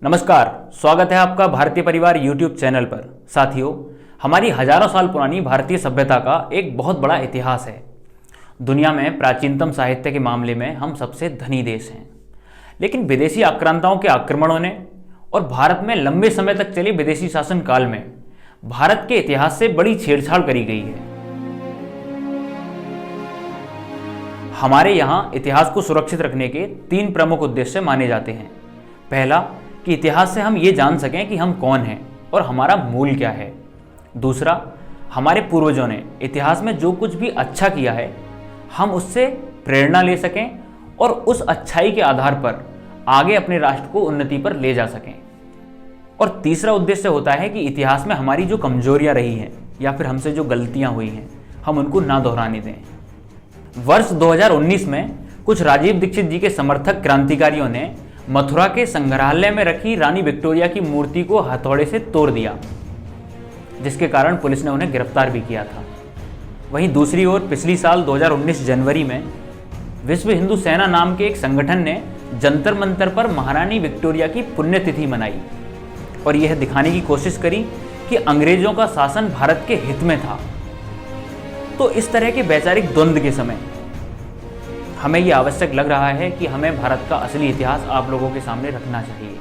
नमस्कार, स्वागत है आपका भारतीय परिवार यूट्यूब चैनल पर। साथियों, हमारी हजारों साल पुरानी भारतीय सभ्यता का एक बहुत बड़ा इतिहास है। दुनिया में प्राचीनतम साहित्य के मामले में हम सबसे धनी देश हैं, लेकिन विदेशी आक्रांताओं के आक्रमणों ने और भारत में लंबे समय तक चले विदेशी शासन काल में भारत के इतिहास से बड़ी छेड़छाड़ करी गई है। हमारे यहाँ इतिहास को सुरक्षित रखने के 3 प्रमुख उद्देश्य माने जाते हैं। पहला, कि इतिहास से हम ये जान सकें कि हम कौन हैं और हमारा मूल क्या है। दूसरा, हमारे पूर्वजों ने इतिहास में जो कुछ भी अच्छा किया है हम उससे प्रेरणा ले सकें और उस अच्छाई के आधार पर आगे अपने राष्ट्र को उन्नति पर ले जा सकें। और तीसरा उद्देश्य होता है कि इतिहास में हमारी जो कमजोरियां रही हैं या फिर हमसे जो गलतियां हुई हैं हम उनको ना दोहराने दें। वर्ष 2019 में कुछ राजीव दीक्षित जी के समर्थक क्रांतिकारियों ने मथुरा के संग्रहालय में रखी रानी विक्टोरिया की मूर्ति को हथौड़े से तोड़ दिया, जिसके कारण पुलिस ने उन्हें गिरफ्तार भी किया था। वहीं दूसरी ओर पिछली साल 2019 जनवरी में विश्व हिंदू सेना नाम के एक संगठन ने जंतर मंतर पर महारानी विक्टोरिया की पुण्यतिथि मनाई और यह दिखाने की कोशिश करी कि अंग्रेजों का शासन भारत के हित में था। तो इस तरह के वैचारिक द्वंद्व के समय हमें यह आवश्यक लग रहा है कि हमें भारत का असली इतिहास आप लोगों के सामने रखना चाहिए,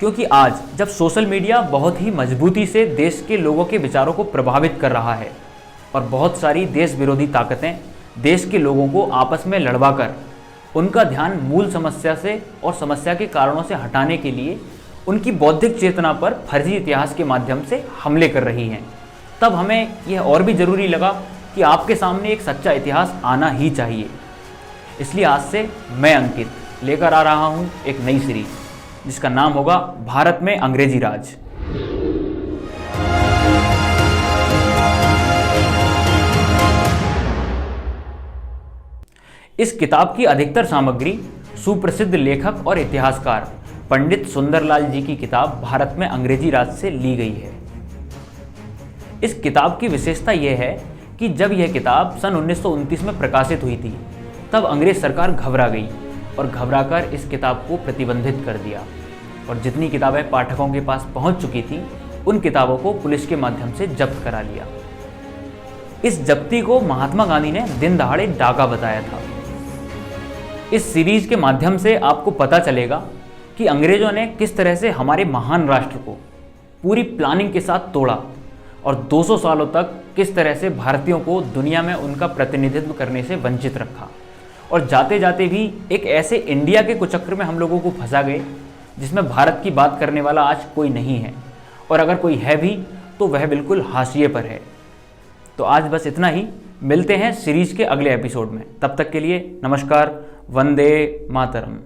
क्योंकि आज जब सोशल मीडिया बहुत ही मजबूती से देश के लोगों के विचारों को प्रभावित कर रहा है और बहुत सारी देश विरोधी ताकतें देश के लोगों को आपस में लड़वाकर उनका ध्यान मूल समस्या से और समस्या के कारणों से हटाने के लिए उनकी बौद्धिक चेतना पर फर्जी इतिहास के माध्यम से हमले कर रही हैं, तब हमें यह और भी जरूरी लगा कि आपके सामने एक सच्चा इतिहास आना ही चाहिए। इसलिए आज से मैं अंकित लेकर आ रहा हूं एक नई सीरीज जिसका नाम होगा भारत में अंग्रेजी राज। इस किताब की अधिकतर सामग्री सुप्रसिद्ध लेखक और इतिहासकार पंडित सुंदरलाल जी की किताब भारत में अंग्रेजी राज से ली गई है। इस किताब की विशेषता यह है कि जब यह किताब सन 1929 में प्रकाशित हुई थी तब अंग्रेज सरकार घबरा गई और घबराकर इस किताब को प्रतिबंधित कर दिया और जितनी किताबें पाठकों के पास पहुंच चुकी थी उन किताबों को पुलिस के माध्यम से जब्त करा लिया। इस जब्ती को महात्मा गांधी ने दिन दहाड़े डाका बताया था। इस सीरीज के माध्यम से आपको पता चलेगा कि अंग्रेजों ने किस तरह से हमारे महान राष्ट्र को पूरी प्लानिंग के साथ तोड़ा और 200 सालों तक किस तरह से भारतीयों को दुनिया में उनका प्रतिनिधित्व करने से वंचित रखा और जाते जाते भी एक ऐसे इंडिया के कुचक्र में हम लोगों को फंसा गए जिसमें भारत की बात करने वाला आज कोई नहीं है, और अगर कोई है भी तो वह बिल्कुल हाशिए पर है। तो आज बस इतना ही, मिलते हैं सीरीज के अगले एपिसोड में। तब तक के लिए नमस्कार, वंदे मातरम।